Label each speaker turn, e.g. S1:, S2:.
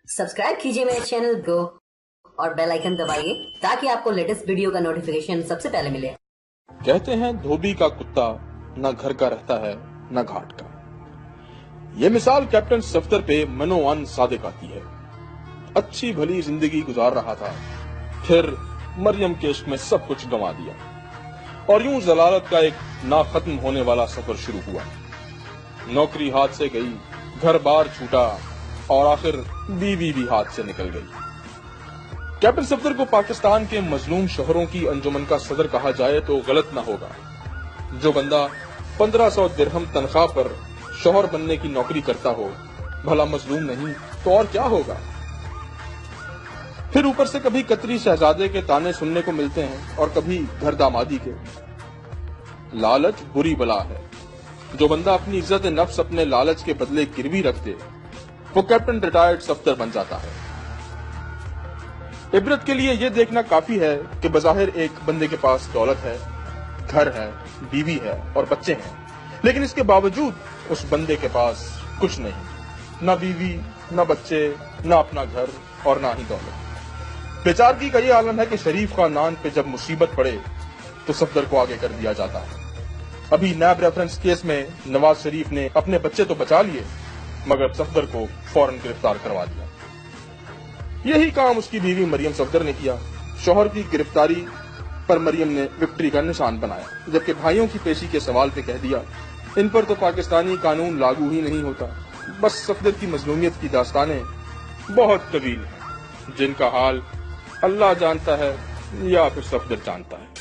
S1: Subscribe कीजिए मेरे channel को और बेल आइकन दबाइए ताकि आपको लेटेस्ट वीडियो का नोटिफिकेशन सबसे पहले मिले।
S2: कहते हैं धोबी का कुत्ता न घर का रहता है न घाट का। ये मिसाल कैप्टन सफदर पे मनोवान सादिक आती है। अच्छी भली जिंदगी गुजार रहा था, फिर मरियम के इश्क में सब कुछ गंवा दिया और यूं जलालत का एक ना खत्म होने वाला सफर शुरू हुआ। नौकरी हाथ से गई, घर बार छूटा और आखिर बीवी भी हाथ से निकल गई। कैप्टन सफदर को पाकिस्तान के मजलूम शोहरों की अंजुमन का सदर कहा जाए तो गलत न होगा। जो बंदा 1500 दिरहम तनख्वाह पर शोहर बनने की नौकरी करता हो, भला मजलूम नहीं तो और क्या होगा। फिर ऊपर से कभी कतरी शहजादे के ताने सुनने को मिलते हैं और कभी घर दामादी के। लालच बुरी बला है। जो बंदा अपनी इज्जत नफ्स अपने लालच के बदले गिरवी रख दे, वो कैप्टन रिटायर्ड सफदर बन जाता है। इबरत के लिए यह देखना काफी है कि बज़ाहिर एक बंदे के पास दौलत है, घर है, बीवी है और बच्चे हैं, लेकिन इसके बावजूद उस बंदे के पास कुछ नहीं, न बीवी, न बच्चे, न अपना घर और न ही दौलत। बेचारगी का यह आलम है कि शरीफ खानदान पे जब मुसीबत पड़े तो सफदर को आगे कर दिया जाता है। अभी नैब रेफरेंस केस में नवाज शरीफ ने अपने बच्चे तो बचा लिए, मगर सफदर को फौरन गिरफ्तार करवा दिया। यही काम उसकी बीवी मरियम सफदर ने किया। शौहर की गिरफ्तारी पर मरियम ने विक्ट्री का निशान बनाया, जबकि भाइयों की पेशी के सवाल पे कह दिया, इन पर तो पाकिस्तानी कानून लागू ही नहीं होता। बस सफदर की मजलूमियत की दास्तानें बहुत तवील हैं, जिनका हाल अल्लाह जानता है या फिर सफदर जानता है।